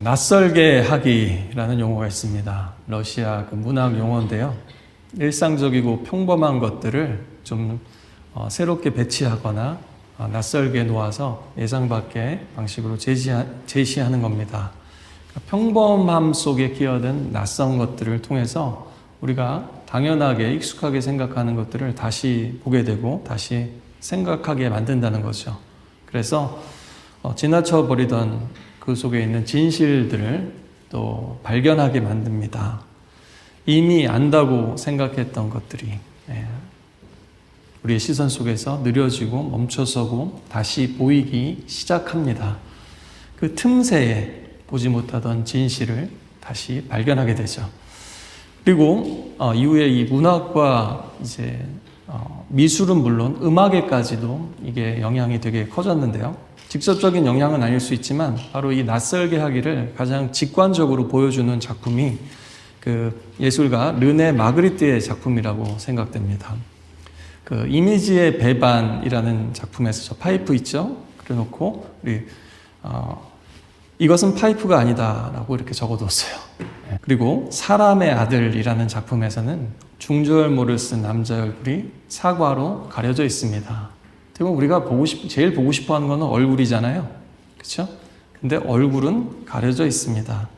낯설게 하기라는 용어가 있습니다. 러시아 문학 용어인데요. 일상적이고 평범한 것들을 좀 새롭게 배치하거나 낯설게 놓아서 예상 밖의 방식으로 제시하는 겁니다. 평범함 속에 끼어든 낯선 것들을 통해서 우리가 당연하게 익숙하게 생각하는 것들을 다시 보게 되고 다시 생각하게 만든다는 거죠. 그래서 지나쳐 버리던 그 속에 있는 진실들을 또 발견하게 만듭니다. 이미 안다고 생각했던 것들이 우리의 시선 속에서 느려지고 멈춰서고 다시 보이기 시작합니다. 그 틈새에 보지 못하던 진실을 다시 발견하게 되죠. 그리고 이후에 이 문학과 이제 미술은 물론 음악에까지도 이게 영향이 되게 커졌는데요. 직접적인 영향은 아닐 수 있지만 바로 이 낯설게 하기를 가장 직관적으로 보여주는 작품이 그 예술가 르네 마그리트의 작품이라고 생각됩니다. 그 이미지의 배반이라는 작품에서 저 파이프 있죠? 그래놓고 우리 이것은 파이프가 아니다라고 이렇게 적어뒀어요. 그리고 사람의 아들이라는 작품에서는 중저혈모를 쓴 남자 얼굴이 사과로 가려져 있습니다. 그리고 우리가 제일 보고 싶어 하는 거는 얼굴이잖아요. 그렇죠? 근데 얼굴은 가려져 있습니다.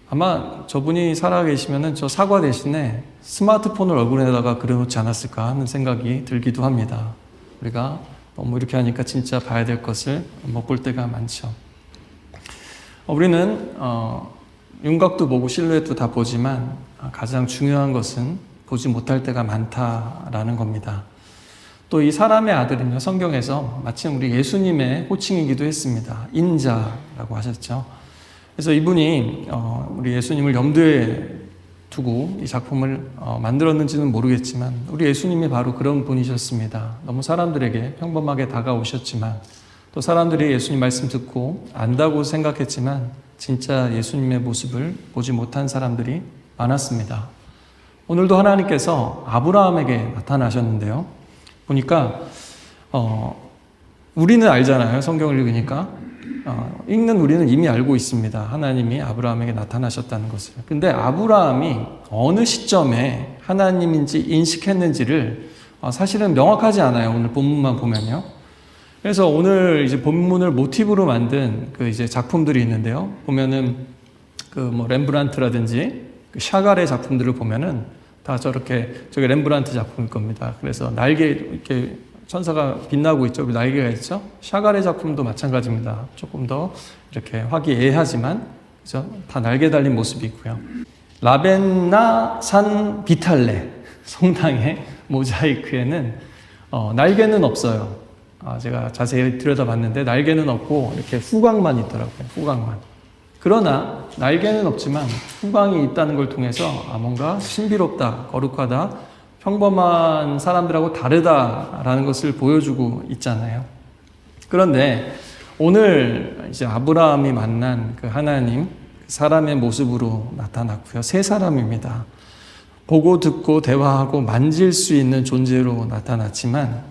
아마 저분이 살아계시면은 저 사과 대신에 스마트폰을 얼굴에다가 그려놓지 않았을까 하는 생각이 들기도 합니다. 우리가 너무 이렇게 하니까 진짜 봐야 될 것을 못 볼 때가 많죠. 우리는 윤곽도 보고 실루엣도 다 보지만 가장 중요한 것은 보지 못할 때가 많다라는 겁니다. 또 이 사람의 아들은요, 성경에서 마침 우리 예수님의 호칭이기도 했습니다. 인자라고 하셨죠. 그래서 이분이 우리 예수님을 염두에 두고 이 작품을 만들었는지는 모르겠지만 우리 예수님이 바로 그런 분이셨습니다. 너무 사람들에게 평범하게 다가오셨지만 또 사람들이 예수님 말씀 듣고 안다고 생각했지만 진짜 예수님의 모습을 보지 못한 사람들이 많았습니다. 오늘도 하나님께서 아브라함에게 나타나셨는데요. 보니까 우리는 알잖아요. 성경을 읽으니까 읽는 우리는 이미 알고 있습니다. 하나님이 아브라함에게 나타나셨다는 것을. 근데 아브라함이 어느 시점에 하나님인지 인식했는지를 사실은 명확하지 않아요. 오늘 본문만 보면요. 그래서 오늘 이제 본문을 모티브로 만든 그 이제 작품들이 있는데요. 보면은 그 렘브란트라든지 그 샤갈의 작품들을 보면은 다 저렇게 저게 렘브란트 작품일 겁니다. 그래서 날개 이렇게 천사가 빛나고 있죠. 날개가 있죠. 샤갈의 작품도 마찬가지입니다. 조금 더 이렇게 화기애애하지만 그죠? 다 날개 달린 모습이 있고요. 라벤나 산 비탈레 성당의 모자이크에는 날개는 없어요. 제가 자세히 들여다봤는데 날개는 없고 이렇게 후광만 있더라고요. 후광만. 그러나 날개는 없지만 후광이 있다는 걸 통해서 뭔가 신비롭다, 거룩하다, 평범한 사람들하고 다르다라는 것을 보여주고 있잖아요. 그런데 오늘 이제 아브라함이 만난 그 하나님, 사람의 모습으로 나타났고요. 새 사람입니다. 보고 듣고 대화하고 만질 수 있는 존재로 나타났지만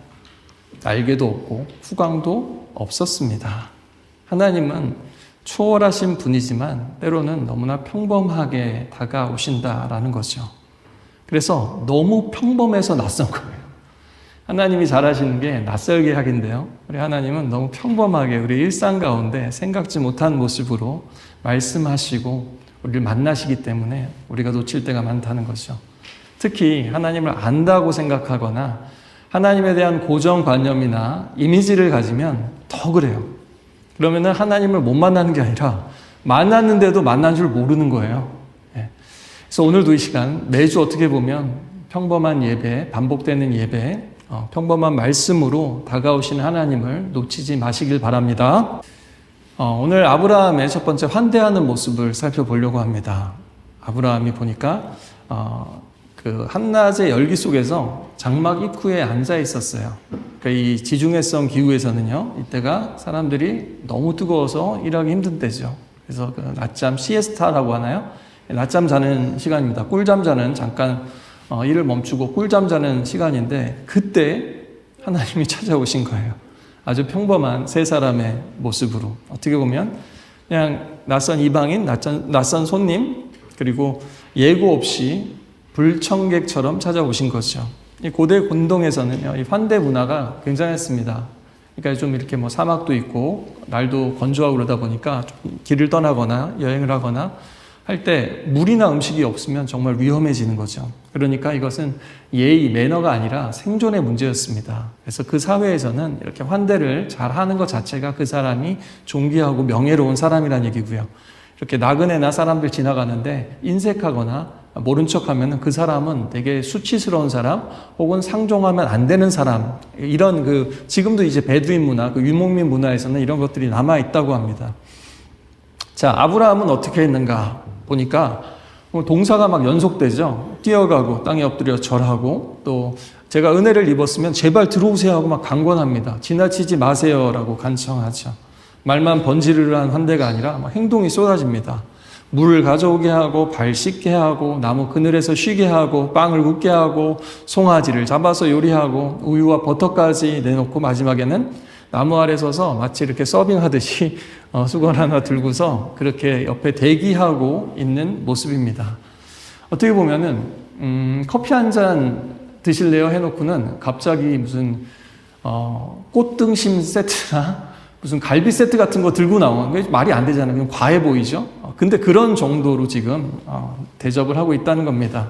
날개도 없고 후광도 없었습니다. 하나님은 초월하신 분이지만 때로는 너무나 평범하게 다가오신다라는 거죠. 그래서 너무 평범해서 낯선 거예요. 하나님이 잘하시는 게 낯설게 하긴데요. 우리 하나님은 너무 평범하게 우리 일상 가운데 생각지 못한 모습으로 말씀하시고 우리를 만나시기 때문에 우리가 놓칠 때가 많다는 거죠. 특히 하나님을 안다고 생각하거나 하나님에 대한 고정관념이나 이미지를 가지면 더 그래요. 그러면은 하나님을 못 만나는 게 아니라 만났는데도 만난 줄 모르는 거예요. 그래서 오늘도 이 시간 매주 어떻게 보면 평범한 예배, 반복되는 예배, 평범한 말씀으로 다가오시는 하나님을 놓치지 마시길 바랍니다. 오늘 아브라함의 첫 번째 환대하는 모습을 살펴보려고 합니다. 아브라함이 보니까 그 한낮의 열기 속에서 장막 입구에 앉아 있었어요. 그러니까 이 지중해성 기후에서는요, 이때가 사람들이 너무 뜨거워서 일하기 힘든 때죠. 그래서 그 낮잠 시에스타라고 하나요? 낮잠 자는 시간입니다. 꿀잠 자는 잠깐 일을 멈추고 꿀잠 자는 시간인데 그때 하나님이 찾아오신 거예요. 아주 평범한 세 사람의 모습으로. 어떻게 보면 그냥 낯선 이방인, 낯선 손님, 그리고 예고 없이 불청객처럼 찾아오신 거죠. 이 고대 곤동에서는요, 이 환대 문화가 굉장했습니다. 그러니까 좀 이렇게 뭐 사막도 있고 날도 건조하고 그러다 보니까 좀 길을 떠나거나 여행을 하거나 할 때 물이나 음식이 없으면 정말 위험해지는 거죠. 그러니까 이것은 예의, 매너가 아니라 생존의 문제였습니다. 그래서 그 사회에서는 이렇게 환대를 잘 하는 것 자체가 그 사람이 존귀하고 명예로운 사람이라는 얘기고요. 이렇게 나그네나 사람들 지나가는데 인색하거나 모른 척하면 그 사람은 되게 수치스러운 사람 혹은 상종하면 안 되는 사람, 이런 지금도 이제 베두인 문화, 유목민 문화에서는 이런 것들이 남아 있다고 합니다. 자, 아브라함은 어떻게 했는가 보니까 동사가 막 연속되죠. 뛰어가고 땅에 엎드려 절하고, 또 제가 은혜를 입었으면 제발 들어오세요 하고 막 강권합니다. 지나치지 마세요라고 간청하죠. 말만 번지르르한 환대가 아니라 막 행동이 쏟아집니다. 물을 가져오게 하고 발 씻게 하고 나무 그늘에서 쉬게 하고 빵을 굽게 하고 송아지를 잡아서 요리하고 우유와 버터까지 내놓고 마지막에는 나무 아래 서서 마치 이렇게 서빙하듯이 수건 하나 들고서 그렇게 옆에 대기하고 있는 모습입니다. 어떻게 보면은 커피 한 잔 드실래요 해놓고는 갑자기 무슨 꽃등심 세트나 무슨 갈비 세트 같은 거 들고 나오는 게 말이 안 되잖아요. 그냥 과해 보이죠. 근데 그런 정도로 지금 대접을 하고 있다는 겁니다.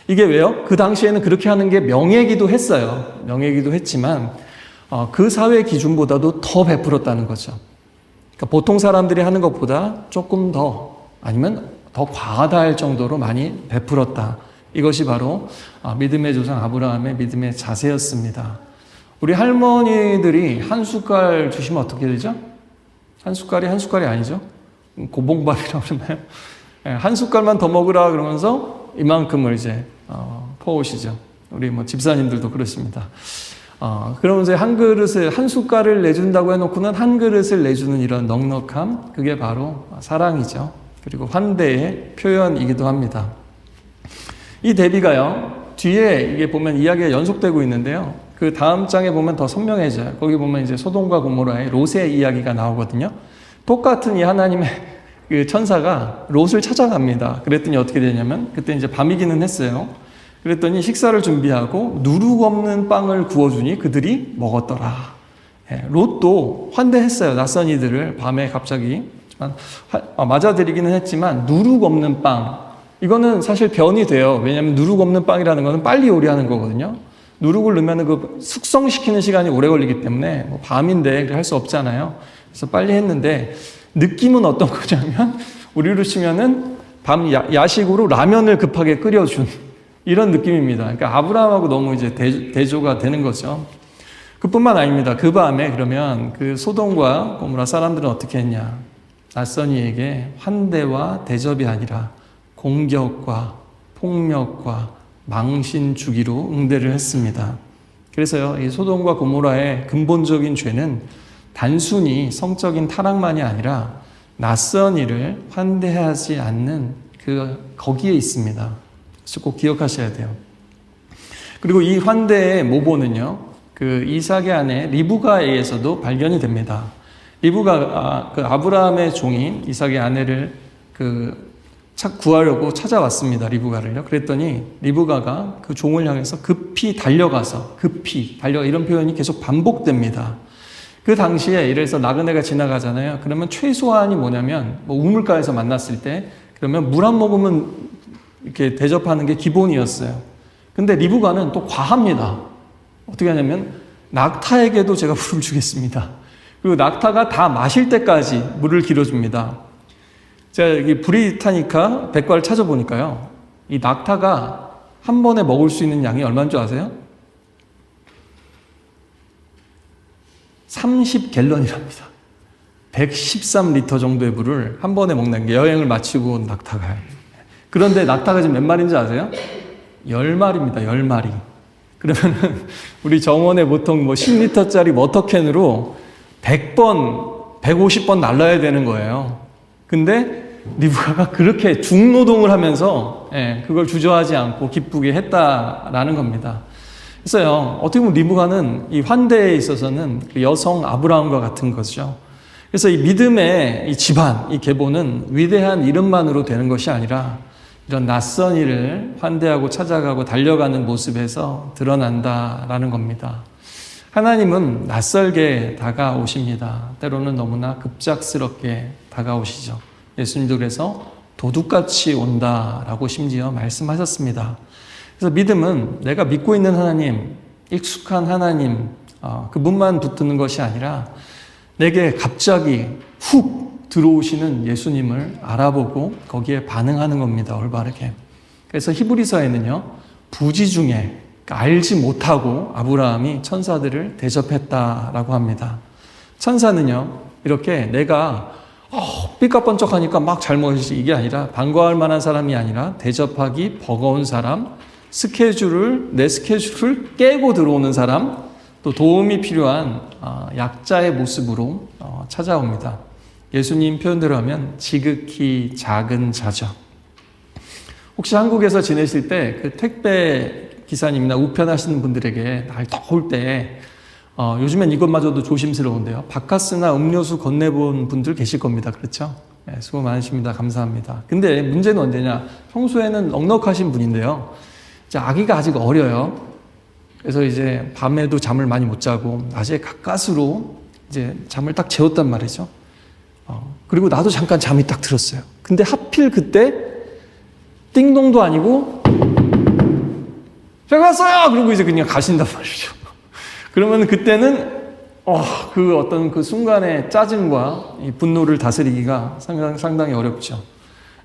이게 왜요? 그 당시에는 그렇게 하는 게 명예기도 했어요. 명예기도 했지만 그 사회 기준보다도 더 베풀었다는 거죠. 그러니까 보통 사람들이 하는 것보다 조금 더, 아니면 더 과하다 정도로 많이 베풀었다. 이것이 바로 믿음의 조상 아브라함의 믿음의 자세였습니다. 우리 할머니들이 한 숟갈 주시면 어떻게 되죠? 한 숟갈이 아니죠? 고봉밥이라고 그러나요? 한 숟갈만 더 먹으라 그러면서 이만큼을 이제 퍼오시죠. 우리 뭐 집사님들도 그렇습니다. 그러면서 한 숟갈을 내준다고 해놓고는 한 그릇을 내주는 이런 넉넉함, 그게 바로 사랑이죠. 그리고 환대의 표현이기도 합니다. 이 대비가요, 뒤에 이게 보면 이야기가 연속되고 있는데요. 그 다음 장에 보면 더 선명해져요. 거기 보면 이제 소돔과 고모라의 롯의 이야기가 나오거든요. 똑같은 이 하나님의 그 천사가 롯을 찾아갑니다. 그랬더니 어떻게 되냐면, 그때 이제 밤이기는 했어요. 그랬더니 식사를 준비하고 누룩 없는 빵을 구워주니 그들이 먹었더라. 롯도 환대했어요. 낯선 이들을 밤에 갑자기. 맞아들이기는 했지만 누룩 없는 빵, 이거는 사실 변이 돼요. 왜냐하면 누룩 없는 빵이라는 거는 빨리 요리하는 거거든요. 누룩을 넣으면 그 숙성시키는 시간이 오래 걸리기 때문에 뭐 밤인데 할 수 없잖아요. 그래서 빨리 했는데 느낌은 어떤 거냐면 우리로 치면은 밤 야식으로 라면을 급하게 끓여준 이런 느낌입니다. 그러니까 아브라함하고 너무 이제 대조가 되는 거죠. 그뿐만 아닙니다. 그 밤에 그러면 그 소돔과 고모라 사람들은 어떻게 했냐? 낯선 이에게 환대와 대접이 아니라 공격과 폭력과 망신 주기로 응대를 했습니다. 그래서요, 이 소돔과 고모라의 근본적인 죄는 단순히 성적인 타락만이 아니라 낯선 이를 환대하지 않는 거기에 있습니다. 그래서 꼭 기억하셔야 돼요. 그리고 이 환대의 모본은요, 그 이삭의 아내 리브가에게서도 발견이 됩니다. 리브가 그 아브라함의 종인 이삭의 아내를 구하려고 찾아왔습니다. 리브가를요. 그랬더니 리브가가 그 종을 향해서 급히 달려가서 이런 표현이 계속 반복됩니다. 그 당시에 이래서 나그네가 지나가잖아요. 그러면 최소한이 뭐냐면 뭐 우물가에서 만났을 때 그러면 물 한 모금은 이렇게 대접하는 게 기본이었어요. 근데 리브가는 또 과합니다. 어떻게 하냐면 낙타에게도 제가 물을 주겠습니다. 그리고 낙타가 다 마실 때까지 물을 길어줍니다. 제가 여기 브리타니카 백과를 찾아보니까요, 이 낙타가 한 번에 먹을 수 있는 양이 얼마인 줄 아세요? 30갤런이랍니다. 113리터 정도의 물을 한 번에 먹는 게 여행을 마치고 온 낙타가요. 그런데 낙타가 지금 몇 마리인지 아세요? 10마리입니다. 10마리. 그러면은 우리 정원에 보통 뭐 10리터짜리 워터캔으로 100번, 150번 날라야 되는 거예요. 근데 리브가가 그렇게 중노동을 하면서 그걸 주저하지 않고 기쁘게 했다라는 겁니다. 그래서요, 어떻게 보면 리브가는 이 환대에 있어서는 그 여성 아브라함과 같은 거죠. 그래서 이 믿음의 이 집안, 이 계보는 위대한 이름만으로 되는 것이 아니라 이런 낯선 일을 환대하고 찾아가고 달려가는 모습에서 드러난다라는 겁니다. 하나님은 낯설게 다가오십니다. 때로는 너무나 급작스럽게 다가오시죠. 예수님도 그래서 도둑같이 온다라고 심지어 말씀하셨습니다. 그래서 믿음은 내가 믿고 있는 하나님, 익숙한 하나님, 그분만 붙드는 것이 아니라 내게 갑자기 훅 들어오시는 예수님을 알아보고 거기에 반응하는 겁니다. 올바르게. 그래서 히브리서에는요, 부지 중에 알지 못하고 아브라함이 천사들을 대접했다라고 합니다. 천사는요, 이렇게 내가 삐까번쩍하니까 막 잘못이지 이게 아니라 반가워할 만한 사람이 아니라 대접하기 버거운 사람, 내 스케줄을 깨고 들어오는 사람, 또 도움이 필요한 약자의 모습으로 찾아옵니다. 예수님 표현대로 하면 지극히 작은 자죠. 혹시 한국에서 지내실 때 그 택배 기사님이나 우편하시는 분들에게 날 더울 때 요즘엔 이것마저도 조심스러운데요. 바카스나 음료수 건네본 분들 계실 겁니다. 그렇죠? 네, 수고 많으십니다. 감사합니다. 근데 문제는 언제냐? 평소에는 넉넉하신 분인데요. 이제 아기가 아직 어려요. 그래서 이제 밤에도 잠을 많이 못 자고 낮에 가까스로 이제 잠을 딱 재웠단 말이죠. 그리고 나도 잠깐 잠이 딱 들었어요. 근데 하필 그때 띵동도 아니고 제가 왔어요! 그리고 이제 그냥 가신단 말이죠. 그러면 그때는 그 어떤 그 순간의 짜증과 이 분노를 다스리기가 상당히 어렵죠.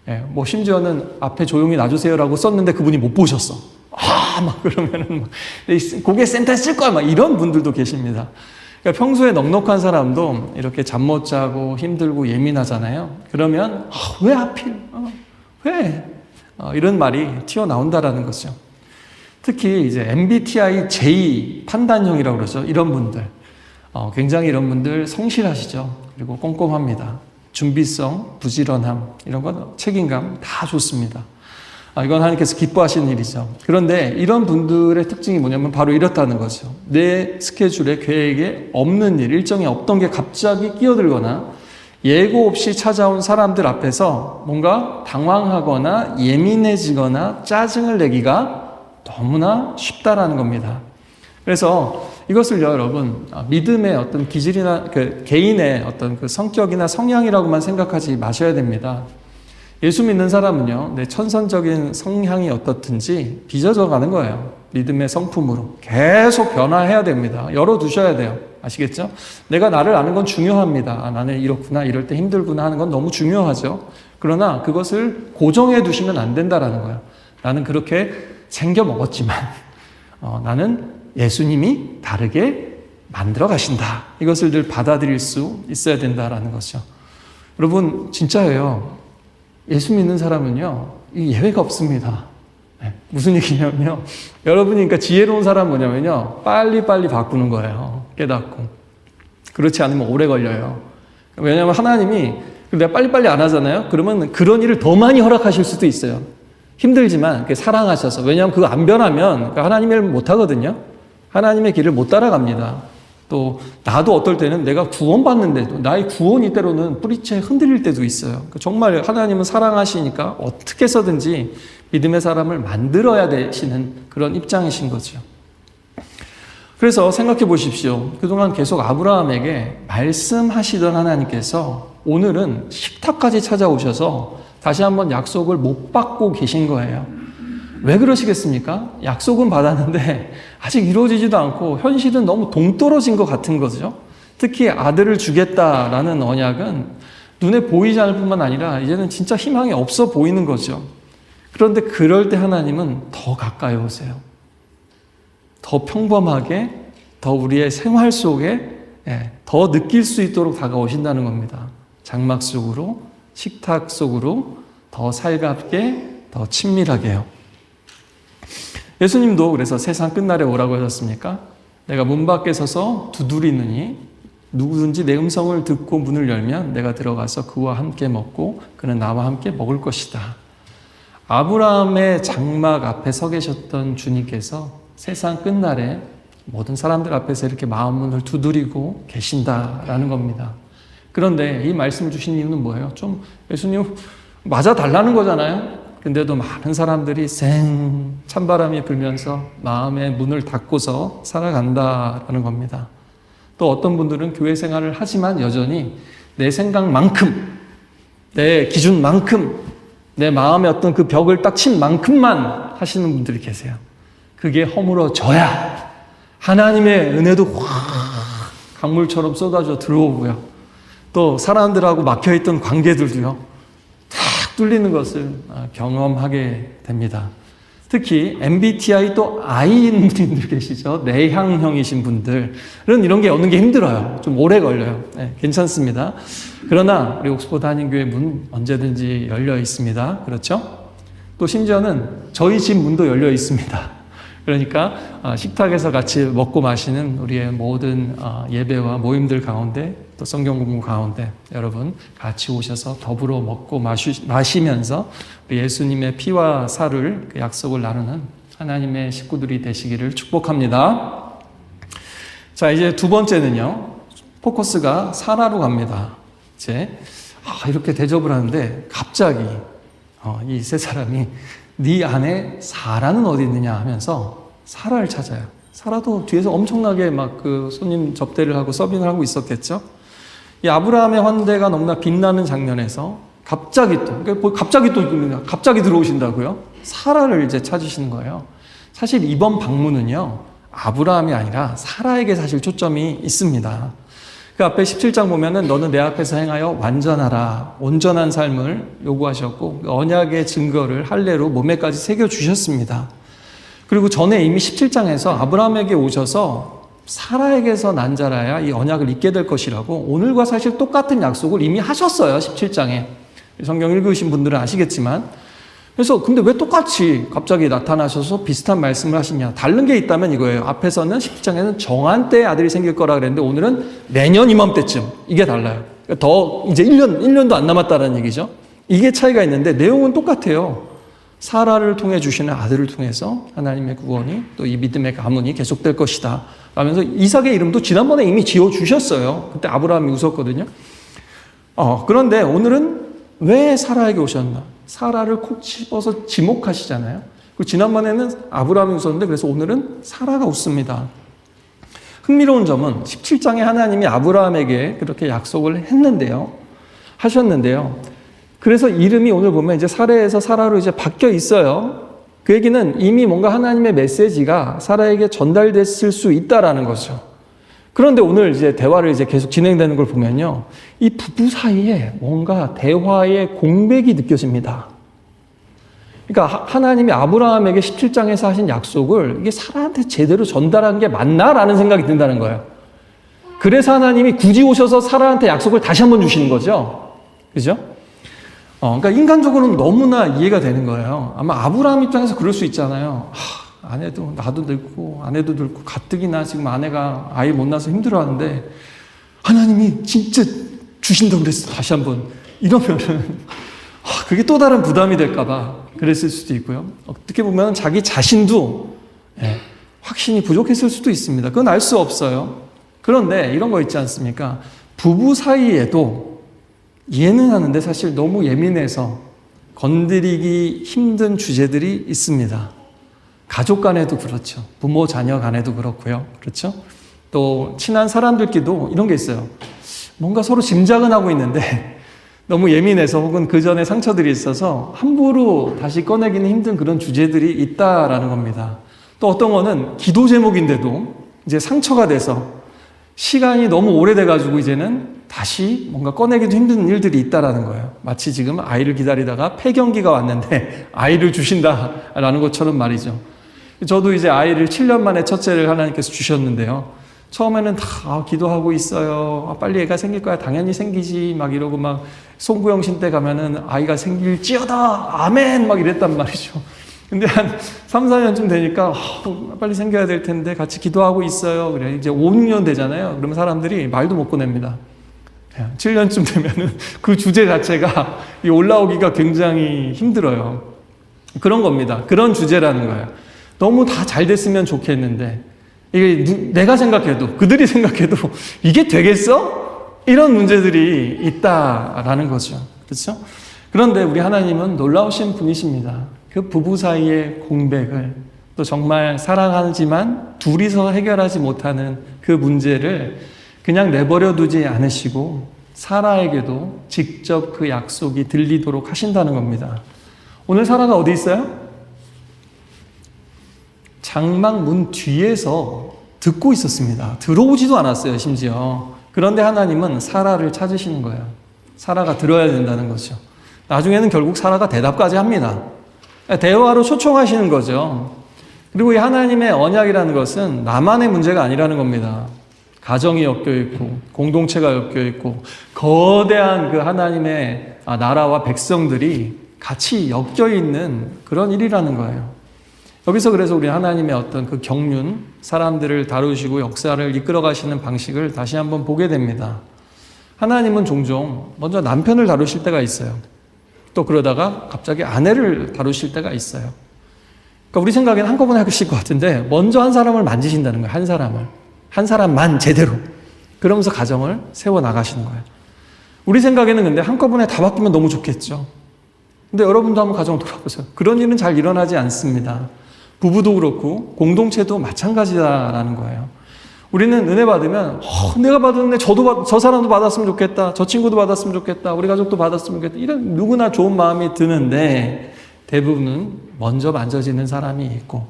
예, 뭐 심지어는 앞에 조용히 놔주세요라고 썼는데 그분이 못 보셨어. 막 그러면은 막 고개 센터에 쓸 거야. 막 이런 분들도 계십니다. 그러니까 평소에 넉넉한 사람도 이렇게 잠 못 자고 힘들고 예민하잖아요. 그러면 왜 하필? 왜? 이런 말이 튀어나온다라는 거죠. 특히 이제 MBTI J 판단형이라고 그러죠. 이런 분들. 굉장히 이런 분들 성실하시죠. 그리고 꼼꼼합니다. 준비성, 부지런함, 이런 건 책임감 다 좋습니다. 이건 하나님께서 기뻐하시는 일이죠. 그런데 이런 분들의 특징이 뭐냐면 바로 이렇다는 거죠. 내 스케줄에 계획에 없는 일, 일정이 없던 게 갑자기 끼어들거나 예고 없이 찾아온 사람들 앞에서 뭔가 당황하거나 예민해지거나 짜증을 내기가 너무나 쉽다라는 겁니다. 그래서 이것을요, 여러분, 믿음의 어떤 기질이나 개인의 어떤 그 성격이나 성향이라고만 생각하지 마셔야 됩니다. 예수 믿는 사람은요, 내 천선적인 성향이 어떻든지 빚어져 가는 거예요. 믿음의 성품으로. 계속 변화해야 됩니다. 열어두셔야 돼요. 아시겠죠? 내가 나를 아는 건 중요합니다. 나는 이렇구나, 이럴 때 힘들구나 하는 건 너무 중요하죠. 그러나 그것을 고정해 두시면 안 된다라는 거예요. 나는 그렇게 챙겨 먹었지만, 나는 예수님이 다르게 만들어 가신다. 이것을 늘 받아들일 수 있어야 된다라는 거죠. 여러분, 진짜예요. 예수 믿는 사람은요, 이 예외가 없습니다. 네, 무슨 얘기냐면요. 여러분이 그러니까 지혜로운 사람 뭐냐면요. 빨리빨리 바꾸는 거예요. 깨닫고. 그렇지 않으면 오래 걸려요. 왜냐하면 하나님이 내가 빨리빨리 안 하잖아요. 그러면 그런 일을 더 많이 허락하실 수도 있어요. 힘들지만 사랑하셔서. 왜냐하면 그거 안 변하면 하나님의 일을 못 하거든요. 하나님의 길을 못 따라갑니다. 또 나도 어떨 때는 내가 구원받는데도 나의 구원이 때로는 뿌리채 흔들릴 때도 있어요. 정말 하나님은 사랑하시니까 어떻게 해서든지 믿음의 사람을 만들어야 되시는 그런 입장이신 거죠. 그래서 생각해 보십시오. 그동안 계속 아브라함에게 말씀하시던 하나님께서 오늘은 식탁까지 찾아오셔서 다시 한번 약속을 못 받고 계신 거예요. 왜 그러시겠습니까? 약속은 받았는데 아직 이루어지지도 않고 현실은 너무 동떨어진 것 같은 거죠. 특히 아들을 주겠다라는 언약은 눈에 보이지 않을 뿐만 아니라 이제는 진짜 희망이 없어 보이는 거죠. 그런데 그럴 때 하나님은 더 가까이 오세요. 더 평범하게, 더 우리의 생활 속에 더 느낄 수 있도록 다가오신다는 겁니다. 장막 속으로, 식탁 속으로 더 살갑게, 더 친밀하게요. 예수님도 그래서 세상 끝날에 오라고 하셨습니까? 내가 문 밖에 서서 두드리느니 누구든지 내 음성을 듣고 문을 열면 내가 들어가서 그와 함께 먹고 그는 나와 함께 먹을 것이다. 아브라함의 장막 앞에 서 계셨던 주님께서 세상 끝날에 모든 사람들 앞에서 이렇게 마음 문을 두드리고 계신다라는 겁니다. 그런데 이 말씀을 주신 이유는 뭐예요? 좀 예수님 맞아 달라는 거잖아요. 근데도 많은 사람들이 찬바람이 불면서 마음의 문을 닫고서 살아간다라는 겁니다. 또 어떤 분들은 교회 생활을 하지만 여전히 내 생각만큼, 내 기준만큼, 내 마음의 어떤 그 벽을 딱 친 만큼만 하시는 분들이 계세요. 그게 허물어져야 하나님의 은혜도 확 강물처럼 쏟아져 들어오고요. 또 사람들하고 막혀있던 관계들도요, 탁 뚫리는 것을 경험하게 됩니다. 특히 MBTI 또 I인 분들 계시죠? 내향형이신 분들은 이런 게 얻는 게 힘들어요. 좀 오래 걸려요. 네, 괜찮습니다. 그러나 우리 옥스포드 한인교회 문 언제든지 열려 있습니다. 그렇죠? 또 심지어는 저희 집 문도 열려 있습니다. 그러니까 식탁에서 같이 먹고 마시는 우리의 모든 예배와 모임들 가운데 또 성경 공부 가운데 여러분 같이 오셔서 더불어 먹고 마시면서 우리 예수님의 피와 살을 그 약속을 나누는 하나님의 식구들이 되시기를 축복합니다. 자, 이제 두 번째는요. 포커스가 사라로 갑니다. 이제 이렇게 대접을 하는데 갑자기 이 세 사람이 네 안에 사라는 어디 있느냐 하면서 사라를 찾아요. 사라도 뒤에서 엄청나게 막 그 손님 접대를 하고 서빙을 하고 있었겠죠. 이 아브라함의 환대가 너무나 빛나는 장면에서 갑자기 들어오신다고요? 사라를 이제 찾으시는 거예요. 사실 이번 방문은요, 아브라함이 아니라 사라에게 사실 초점이 있습니다. 그 앞에 17장 보면은 너는 내 앞에서 행하여 완전하라, 온전한 삶을 요구하셨고 그 언약의 증거를 할례로 몸에까지 새겨주셨습니다. 그리고 전에 이미 17장에서 아브라함에게 오셔서 사라에게서 난 자라야 이 언약을 잊게 될 것이라고 오늘과 사실 똑같은 약속을 이미 하셨어요. 17장에. 성경 읽으신 분들은 아시겠지만. 그래서 근데 왜 똑같이 갑자기 나타나셔서 비슷한 말씀을 하시냐. 다른 게 있다면 이거예요. 앞에서는 17장에는 정한 때에 아들이 생길 거라 그랬는데 오늘은 내년 이맘때쯤. 이게 달라요. 더 이제 1년도 안 남았다는 얘기죠. 이게 차이가 있는데 내용은 똑같아요. 사라를 통해 주시는 아들을 통해서 하나님의 구원이 또 이 믿음의 가문이 계속될 것이다. 라면서 이삭의 이름도 지난번에 이미 지어주셨어요. 그때 아브라함이 웃었거든요. 그런데 오늘은 왜 사라에게 오셨나? 사라를 콕 집어서 지목하시잖아요. 그리고 지난번에는 아브라함이 웃었는데 그래서 오늘은 사라가 웃습니다. 흥미로운 점은 17장에 하나님이 아브라함에게 그렇게 약속을 하셨는데요. 그래서 이름이 오늘 보면 이제 사라에서 사라로 이제 바뀌어 있어요. 그 얘기는 이미 뭔가 하나님의 메시지가 사라에게 전달됐을 수 있다라는 거죠. 그런데 오늘 이제 대화를 이제 계속 진행되는 걸 보면요. 이 부부 사이에 뭔가 대화의 공백이 느껴집니다. 그러니까 하나님이 아브라함에게 17장에서 하신 약속을 이게 사라한테 제대로 전달한 게 맞나라는 생각이 든다는 거예요. 그래서 하나님이 굳이 오셔서 사라한테 약속을 다시 한번 주시는 거죠. 그죠? 그러니까 인간적으로는 너무나 이해가 되는 거예요. 아마 아브라함 입장에서 그럴 수 있잖아요. 아내도 나도 늙고 아내도 늙고 가뜩이나 지금 아내가 아이 못 낳아서 힘들어하는데 하나님이 진짜 주신다고 그랬어 다시 한번 이러면은 그게 또 다른 부담이 될까 봐 그랬을 수도 있고요. 어떻게 보면 자기 자신도 확신이 부족했을 수도 있습니다. 그건 알 수 없어요. 그런데 이런 거 있지 않습니까? 부부 사이에도 이해는 하는데 사실 너무 예민해서 건드리기 힘든 주제들이 있습니다. 가족 간에도 그렇죠. 부모 자녀 간에도 그렇고요. 그렇죠? 또 친한 사람들끼리도 이런 게 있어요. 뭔가 서로 짐작은 하고 있는데 너무 예민해서 혹은 그 전에 상처들이 있어서 함부로 다시 꺼내기는 힘든 그런 주제들이 있다라는 겁니다. 또 어떤 거는 기도 제목인데도 이제 상처가 돼서 시간이 너무 오래돼가지고 이제는 다시 뭔가 꺼내기도 힘든 일들이 있다라는 거예요. 마치 지금 아이를 기다리다가 폐경기가 왔는데 아이를 주신다라는 것처럼 말이죠. 저도 이제 아이를 7년 만에 첫째를 하나님께서 주셨는데요. 처음에는 다 기도하고 있어요. 빨리 애가 생길 거야. 당연히 생기지. 막 이러고 막 송구영신 때 가면은 아이가 생길지어다. 아멘. 막 이랬단 말이죠. 근데 한 3, 4년쯤 되니까 빨리 생겨야 될 텐데 같이 기도하고 있어요. 그래. 이제 5, 6년 되잖아요. 그러면 사람들이 말도 못 꺼냅니다. 7년쯤 되면은 그 주제 자체가 올라오기가 굉장히 힘들어요. 그런 겁니다. 그런 주제라는 거예요. 너무 다 잘 됐으면 좋겠는데 이게 내가 생각해도 그들이 생각해도 이게 되겠어? 이런 문제들이 있다라는 거죠. 그렇죠? 그런데 우리 하나님은 놀라우신 분이십니다. 그 부부 사이의 공백을, 또 정말 사랑하지만 둘이서 해결하지 못하는 그 문제를 그냥 내버려 두지 않으시고 사라에게도 직접 그 약속이 들리도록 하신다는 겁니다. 오늘 사라가 어디 있어요? 장막 문 뒤에서 듣고 있었습니다. 들어오지도 않았어요, 심지어. 그런데 하나님은 사라를 찾으시는 거예요. 사라가 들어야 된다는 거죠. 나중에는 결국 사라가 대답까지 합니다. 대화로 초청하시는 거죠. 그리고 이 하나님의 언약이라는 것은 나만의 문제가 아니라는 겁니다. 가정이 엮여있고 공동체가 엮여있고 거대한 그 하나님의 나라와 백성들이 같이 엮여있는 그런 일이라는 거예요. 여기서 그래서 우리 하나님의 어떤 그 경륜, 사람들을 다루시고 역사를 이끌어 가시는 방식을 다시 한번 보게 됩니다. 하나님은 종종 먼저 남편을 다루실 때가 있어요. 또 그러다가 갑자기 아내를 다루실 때가 있어요. 그러니까 우리 생각에는 한꺼번에 하실 것 같은데 먼저 한 사람을 만지신다는 거예요. 한 사람을. 한 사람만 제대로. 그러면서 가정을 세워나가시는 거예요. 우리 생각에는 근데 한꺼번에 다 바뀌면 너무 좋겠죠. 근데 여러분도 한번 가정 돌아보세요. 그런 일은 잘 일어나지 않습니다. 부부도 그렇고 공동체도 마찬가지다라는 거예요. 우리는 은혜 받으면 내가 받았는데 저 사람도 받았으면 좋겠다. 저 친구도 받았으면 좋겠다. 우리 가족도 받았으면 좋겠다. 이런 누구나 좋은 마음이 드는데 대부분은 먼저 만져지는 사람이 있고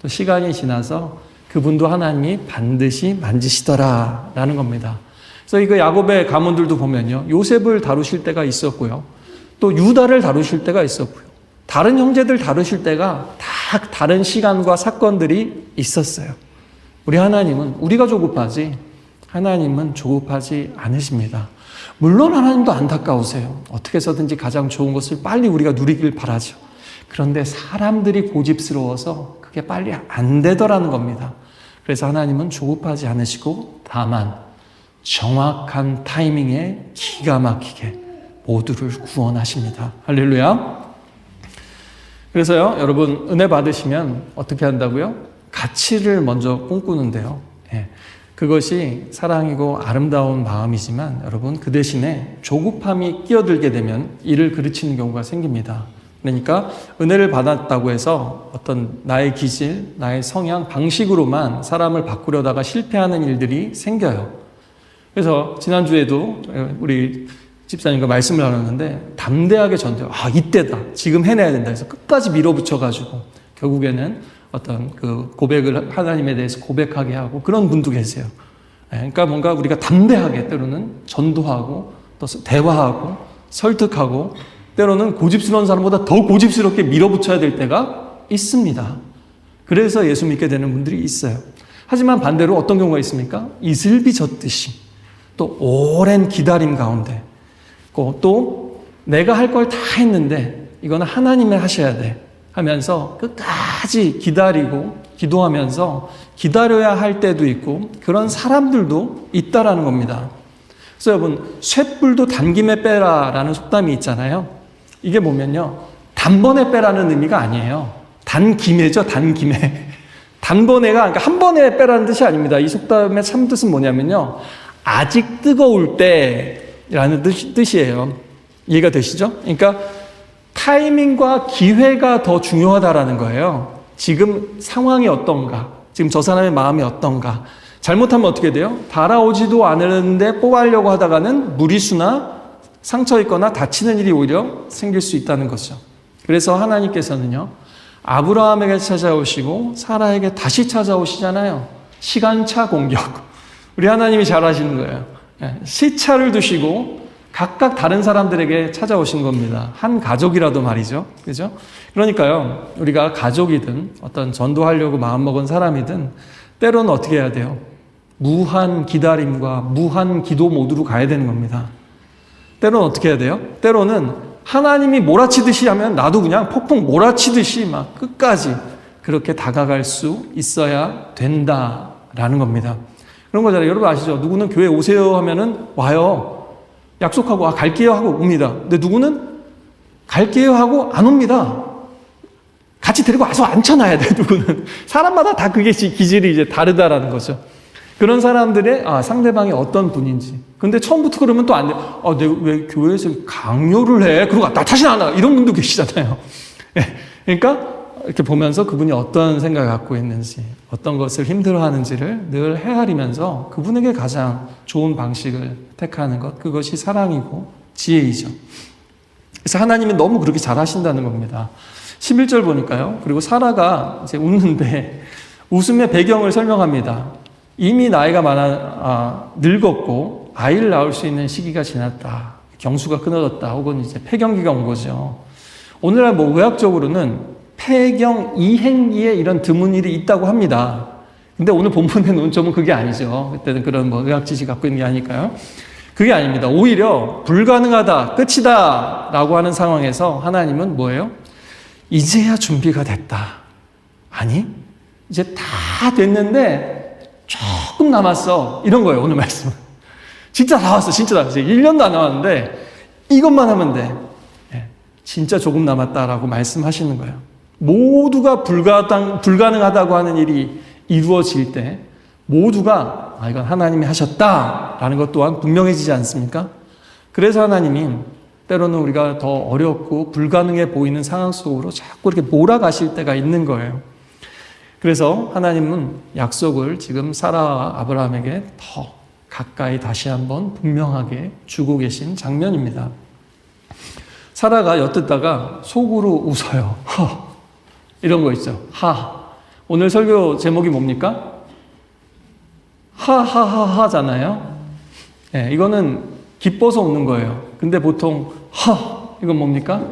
또 시간이 지나서 그분도 하나님이 반드시 만지시더라라는 겁니다. 그래서 이거 야곱의 가문들도 보면요. 요셉을 다루실 때가 있었고요. 또 유다를 다루실 때가 있었고요. 다른 형제들 다루실 때가 다 다른 시간과 사건들이 있었어요. 우리 하나님은 우리가 조급하지 하나님은 조급하지 않으십니다. 물론 하나님도 안타까우세요. 어떻게 해서든지 가장 좋은 것을 빨리 우리가 누리길 바라죠. 그런데 사람들이 고집스러워서 그게 빨리 안 되더라는 겁니다. 그래서 하나님은 조급하지 않으시고 다만 정확한 타이밍에 기가 막히게 모두를 구원하십니다. 할렐루야. 그래서요, 여러분 은혜 받으시면 어떻게 한다고요? 가치를 먼저 꿈꾸는데요. 그것이 사랑이고 아름다운 마음이지만 여러분 그 대신에 조급함이 끼어들게 되면 일을 그르치는 경우가 생깁니다. 그러니까 은혜를 받았다고 해서 어떤 나의 기질, 나의 성향, 방식으로만 사람을 바꾸려다가 실패하는 일들이 생겨요. 그래서 지난주에도 우리 집사님과 말씀을 나눴는데 담대하게 전도해요. 이때다. 지금 해내야 된다 해서 끝까지 밀어붙여가지고 결국에는 어떤 그 고백을 하나님에 대해서 고백하게 하고 그런 분도 계세요. 그러니까 뭔가 우리가 담대하게 때로는 전도하고 또 대화하고 설득하고 때로는 고집스러운 사람보다 더 고집스럽게 밀어붙여야 될 때가 있습니다. 그래서 예수 믿게 되는 분들이 있어요. 하지만 반대로 어떤 경우가 있습니까? 이슬비 젖듯이 또 오랜 기다림 가운데 또 내가 할 걸 다 했는데 이거는 하나님이 하셔야 돼 하면서 끝까지 기다리고 기도하면서 기다려야 할 때도 있고 그런 사람들도 있다라는 겁니다. 그래서 여러분 쇳불도 단김에 빼라라는 속담이 있잖아요. 이게 뭐면요 단번에 빼라는 의미가 아니에요. 단김에죠. 단김에. 단번에가 그러니까 한 번에 빼라는 뜻이 아닙니다. 이 속담의 참 뜻은 뭐냐면요 아직 뜨거울 때라는 뜻이에요. 이해가 되시죠? 그러니까 타이밍과 기회가 더 중요하다라는 거예요. 지금 상황이 어떤가? 지금 저 사람의 마음이 어떤가? 잘못하면 어떻게 돼요? 달아오지도 않았는데 뽑으려고 하다가는 무리수나 상처 있거나 다치는 일이 오히려 생길 수 있다는 거죠. 그래서 하나님께서는요, 아브라함에게 찾아오시고 사라에게 다시 찾아오시잖아요. 시간차 공격. 우리 하나님이 잘 하시는 거예요. 시차를 두시고 각각 다른 사람들에게 찾아오신 겁니다. 한 가족이라도 말이죠. 그죠? 그러니까요, 우리가 가족이든 어떤 전도하려고 마음먹은 사람이든 때로는 어떻게 해야 돼요? 무한 기다림과 무한 기도 모드로 가야 되는 겁니다. 때로는 어떻게 해야 돼요? 때로는 하나님이 몰아치듯이 하면 나도 그냥 폭풍 몰아치듯이 막 끝까지 그렇게 다가갈 수 있어야 된다라는 겁니다. 그런 거잖아요. 여러분 아시죠? 누구는 교회 오세요 하면은 와요. 약속하고 갈게요 하고 옵니다. 근데 누구는 갈게요 하고 안 옵니다. 같이 데리고 와서 앉혀놔야 돼. 누구는 사람마다 다 그게 기질이 이제 다르다라는 거죠. 그런 사람들의 상대방이 어떤 분인지 근데 처음부터 그러면 또 안 돼. 내가 왜 교회에서 강요를 해? 그러고 나 다시는 안 와. 이런 분도 계시잖아요. 그러니까 이렇게 보면서 그분이 어떤 생각을 갖고 있는지, 어떤 것을 힘들어하는지를 늘 헤아리면서 그분에게 가장 좋은 방식을 택하는 것, 그것이 사랑이고 지혜이죠. 그래서 하나님이 너무 그렇게 잘하신다는 겁니다. 11절 보니까요. 그리고 사라가 이제 웃는데 웃음의 배경을 설명합니다. 이미 나이가 늙었고 아이를 낳을 수 있는 시기가 지났다. 경수가 끊어졌다. 혹은 이제 폐경기가 온 거죠. 오늘날 의학적으로는 폐경 이행기에 이런 드문 일이 있다고 합니다. 근데 오늘 본문의 논점은 그게 아니죠. 그때는 그런 의학 지식 갖고 있는 게 아니니까요. 그게 아닙니다. 오히려 불가능하다, 끝이다 라고 하는 상황에서 하나님은 뭐예요? 이제야 준비가 됐다. 아니, 이제 다 됐는데 조금 남았어. 이런 거예요, 오늘 말씀은. 진짜 다 왔어, 진짜 다 왔어. 1년도 안 남았는데 이것만 하면 돼. 진짜 조금 남았다라고 말씀하시는 거예요. 모두가 불가능하다고 하는 일이 이루어질 때 모두가 이건 하나님이 하셨다라는 것 또한 분명해지지 않습니까? 그래서 하나님이 때로는 우리가 더 어렵고 불가능해 보이는 상황 속으로 자꾸 이렇게 몰아가실 때가 있는 거예요. 그래서 하나님은 약속을 지금 사라와 아브라함에게 더 가까이 다시 한번 분명하게 주고 계신 장면입니다. 사라가 엿듣다가 속으로 웃어요. 이런 거 있죠. 오늘 설교 제목이 뭡니까? 하하하하잖아요. 이거는 기뻐서 웃는 거예요. 근데 보통 이건 뭡니까?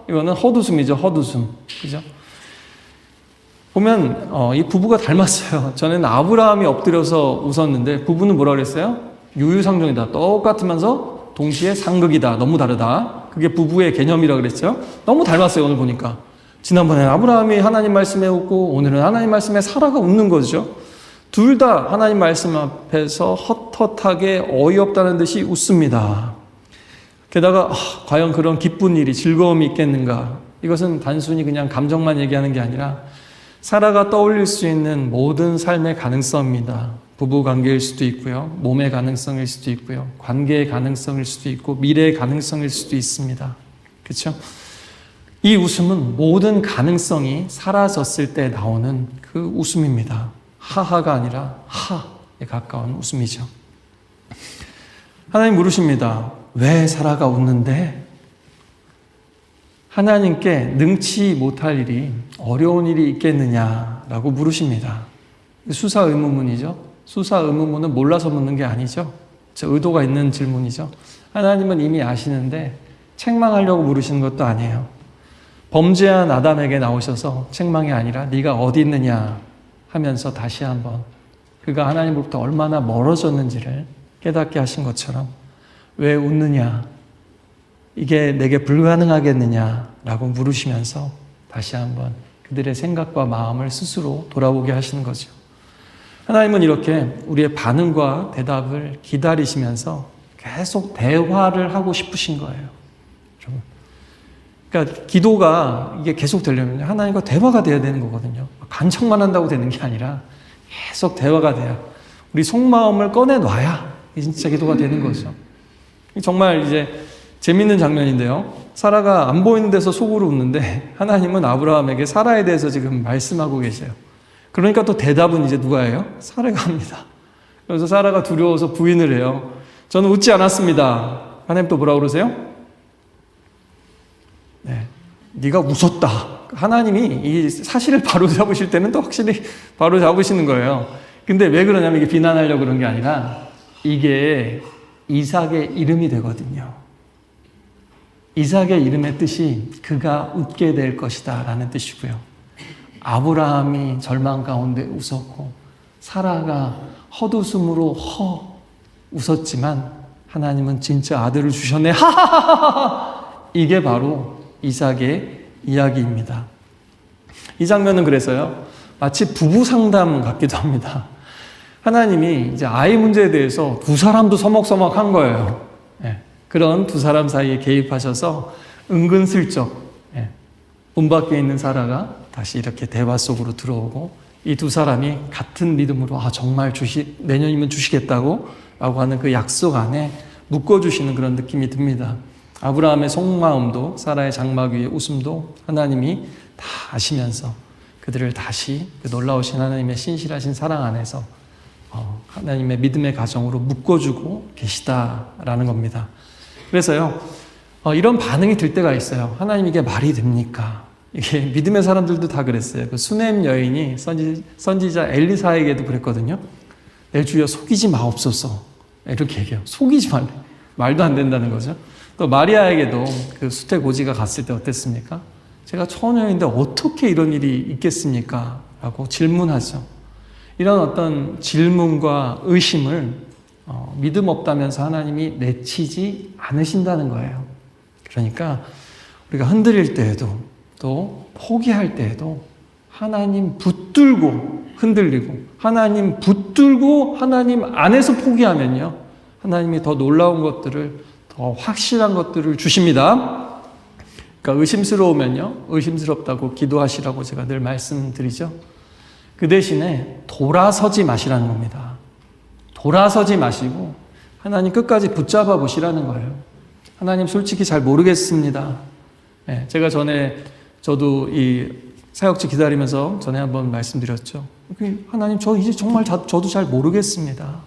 이거는 헛웃음이죠. 헛웃음. 그죠? 보면 이 부부가 닮았어요. 전에는 아브라함이 엎드려서 웃었는데 부부는 뭐라 그랬어요? 유유상종이다. 똑같으면서 동시에 상극이다. 너무 다르다. 그게 부부의 개념이라 그랬죠. 너무 닮았어요. 오늘 보니까. 지난번에는 아브라함이 하나님 말씀에 웃고 오늘은 하나님 말씀에 사라가 웃는 거죠. 둘 다 하나님 말씀 앞에서 헛헛하게 어이없다는 듯이 웃습니다. 게다가 과연 그런 기쁜 일이 즐거움이 있겠는가? 이것은 단순히 그냥 감정만 얘기하는 게 아니라 사라가 떠올릴 수 있는 모든 삶의 가능성입니다. 부부 관계일 수도 있고요. 몸의 가능성일 수도 있고요. 관계의 가능성일 수도 있고 미래의 가능성일 수도 있습니다. 그렇죠? 이 웃음은 모든 가능성이 사라졌을 때 나오는 그 웃음입니다. 하하가 아니라 하에 가까운 웃음이죠. 하나님 물으십니다. 왜 사라가 웃는데? 하나님께 능치 못할 일이 어려운 일이 있겠느냐라고 물으십니다. 수사 의문문이죠. 수사 의문문은 몰라서 묻는 게 아니죠. 의도가 있는 질문이죠. 하나님은 이미 아시는데 책망하려고 물으시는 것도 아니에요. 범죄한 아담에게 나오셔서 책망이 아니라 네가 어디 있느냐 하면서 다시 한번 그가 하나님으로부터 얼마나 멀어졌는지를 깨닫게 하신 것처럼 왜 웃느냐? 이게 내게 불가능하겠느냐라고 물으시면서 다시 한번 그들의 생각과 마음을 스스로 돌아보게 하시는 거죠. 하나님은 이렇게 우리의 반응과 대답을 기다리시면서 계속 대화를 하고 싶으신 거예요. 그러니까 기도가 이게 계속 되려면 하나님과 대화가 돼야 되는 거거든요. 간청만 한다고 되는 게 아니라 계속 대화가 돼야 우리 속마음을 꺼내놔야 진짜 기도가 되는 거죠. 정말 이제 재밌는 장면인데요. 사라가 안 보이는 데서 속으로 웃는데 하나님은 아브라함에게 사라에 대해서 지금 말씀하고 계세요. 그러니까 또 대답은 이제 누가 해요? 사라가 합니다. 그래서 사라가 두려워서 부인을 해요. 저는 웃지 않았습니다. 하나님 또 뭐라고 그러세요? 네가 웃었다. 하나님이 이 사실을 바로 잡으실 때는 또 확실히 바로 잡으시는 거예요. 근데 왜 그러냐면 이게 비난하려고 그런 게 아니라 이게 이삭의 이름이 되거든요. 이삭의 이름의 뜻이 그가 웃게 될 것이다 라는 뜻이고요. 아브라함이 절망 가운데 웃었고 사라가 헛웃음으로 웃었지만 하나님은 진짜 아들을 주셨네. 하하하하. 이게 바로 이삭의 이야기입니다. 이 장면은 그래서요 마치 부부 상담 같기도 합니다. 하나님이 이제 아이 문제에 대해서 두 사람도 서먹서먹한 거예요. 그런 두 사람 사이에 개입하셔서 은근슬쩍 문 밖에 있는 사라가 다시 이렇게 대화 속으로 들어오고 이 두 사람이 같은 믿음으로 정말 내년이면 주시겠다고 라고 하는 그 약속 안에 묶어주시는 그런 느낌이 듭니다. 아브라함의 속마음도 사라의 장막 위의 웃음도 하나님이 다 아시면서 그들을 다시 그 놀라우신 하나님의 신실하신 사랑 안에서 하나님의 믿음의 가정으로 묶어주고 계시다라는 겁니다. 그래서요, 이런 반응이 들 때가 있어요. 하나님 이게 말이 됩니까? 이게 믿음의 사람들도 다 그랬어요. 그 수넴 여인이 선지자 엘리사에게도 그랬거든요. 내 주여 속이지 마옵소서. 이렇게 얘기해요. 속이지 말래. 말도 안 된다는 거죠. 또 마리아에게도 그 수태고지가 갔을 때 어땠습니까? 제가 처녀인데 어떻게 이런 일이 있겠습니까? 라고 질문하죠. 이런 어떤 질문과 의심을 믿음 없다면서 하나님이 내치지 않으신다는 거예요. 그러니까 우리가 흔들릴 때에도 또 포기할 때에도 하나님 붙들고 흔들리고 하나님 붙들고 하나님 안에서 포기하면요, 하나님이 더 놀라운 것들을, 더 확실한 것들을 주십니다. 그러니까 의심스러우면요, 의심스럽다고 기도하시라고 제가 늘 말씀드리죠. 그 대신에 돌아서지 마시라는 겁니다. 돌아서지 마시고 하나님 끝까지 붙잡아 보시라는 거예요. 하나님 솔직히 잘 모르겠습니다. 제가 저도 이 사역지 기다리면서 전에 한번 말씀드렸죠. 하나님 저 이제 정말 저도 잘 모르겠습니다.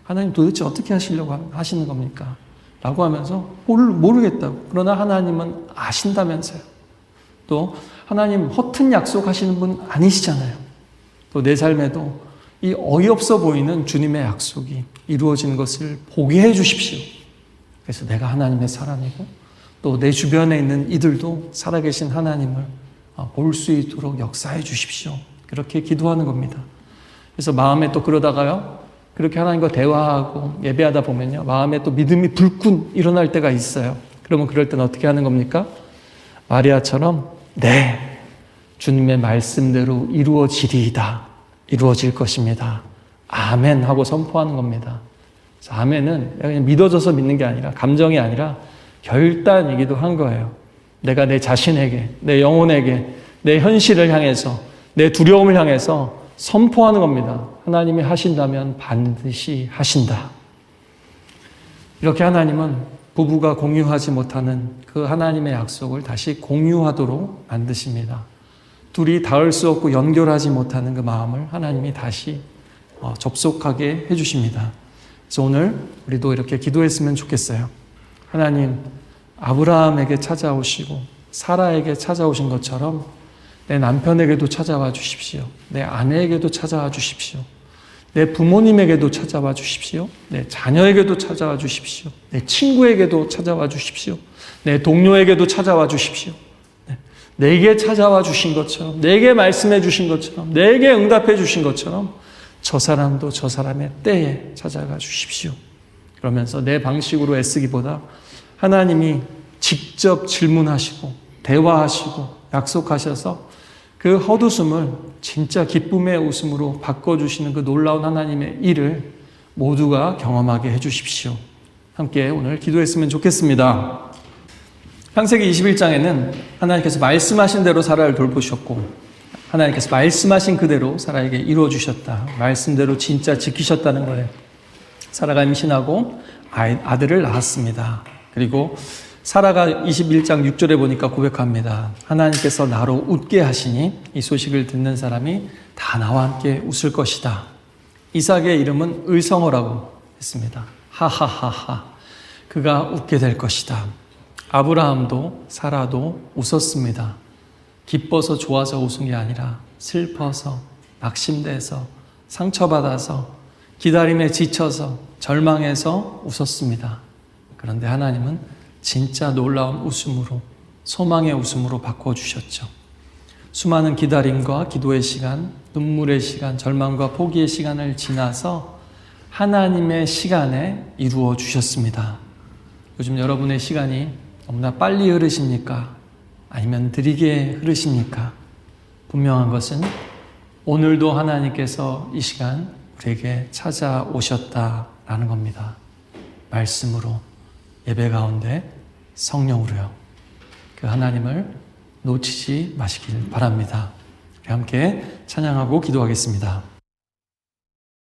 하나님 도대체 어떻게 하시려고 하시는 겁니까? 라고 하면서 모르겠다고. 그러나 하나님은 아신다면서요. 또 하나님 허튼 약속하시는 분 아니시잖아요. 또 내 삶에도 이 어이없어 보이는 주님의 약속이 이루어지는 것을 보게 해 주십시오. 그래서 내가 하나님의 사람이고 또 내 주변에 있는 이들도 살아계신 하나님을 볼 수 있도록 역사해 주십시오. 그렇게 기도하는 겁니다. 그래서 마음에 또 그러다가요, 그렇게 하나님과 대화하고 예배하다 보면요, 마음에 또 믿음이 불끈 일어날 때가 있어요. 그러면 그럴 때는 어떻게 하는 겁니까? 마리아처럼 네, 주님의 말씀대로 이루어지리이다. 이루어질 것입니다. 아멘 하고 선포하는 겁니다. 아멘은 그냥 믿어져서 믿는 게 아니라, 감정이 아니라 결단이기도 한 거예요. 내가 내 자신에게, 내 영혼에게, 내 현실을 향해서, 내 두려움을 향해서 선포하는 겁니다. 하나님이 하신다면 반드시 하신다. 이렇게 하나님은 부부가 공유하지 못하는 그 하나님의 약속을 다시 공유하도록 만드십니다. 둘이 닿을 수 없고 연결하지 못하는 그 마음을 하나님이 다시 접속하게 해주십니다. 그래서 오늘 우리도 이렇게 기도했으면 좋겠어요. 하나님, 아브라함에게 찾아오시고 사라에게 찾아오신 것처럼 내 남편에게도 찾아와 주십시오. 내 아내에게도 찾아와 주십시오. 내 부모님에게도 찾아와 주십시오. 내 자녀에게도 찾아와 주십시오. 내 친구에게도 찾아와 주십시오. 내 동료에게도 찾아와 주십시오. 내게 찾아와 주신 것처럼, 내게 말씀해 주신 것처럼, 내게 응답해 주신 것처럼 저 사람도 저 사람의 때에 찾아가 주십시오. 그러면서 내 방식으로 애쓰기보다 하나님이 직접 질문하시고 대화하시고 약속하셔서 그 헛웃음을 진짜 기쁨의 웃음으로 바꿔주시는 그 놀라운 하나님의 일을 모두가 경험하게 해주십시오. 함께 오늘 기도했으면 좋겠습니다. 창세기 21장에는 하나님께서 말씀하신 대로 사라를 돌보셨고 하나님께서 말씀하신 그대로 사라에게 이루어주셨다. 말씀대로 진짜 지키셨다는 거예요. 사라가 임신하고 아들을 낳았습니다. 그리고 사라가 21장 6절에 보니까 고백합니다. 하나님께서 나로 웃게 하시니 이 소식을 듣는 사람이 다 나와 함께 웃을 것이다. 이삭의 이름은 의성어라고 했습니다. 하하하하. 그가 웃게 될 것이다. 아브라함도 사라도 웃었습니다. 기뻐서 좋아서 웃은 게 아니라 슬퍼서 낙심돼서 상처받아서 기다림에 지쳐서 절망해서 웃었습니다. 그런데 하나님은 진짜 놀라운 웃음으로, 소망의 웃음으로 바꿔주셨죠. 수많은 기다림과 기도의 시간, 눈물의 시간, 절망과 포기의 시간을 지나서 하나님의 시간에 이루어 주셨습니다. 요즘 여러분의 시간이 너무나 빨리 흐르십니까? 아니면 느리게 흐르십니까? 분명한 것은 오늘도 하나님께서 이 시간 우리에게 찾아오셨다라는 겁니다. 말씀으로, 예배 가운데 성령으로요. 그 하나님을 놓치지 마시길 바랍니다. 우리 함께 찬양하고 기도하겠습니다.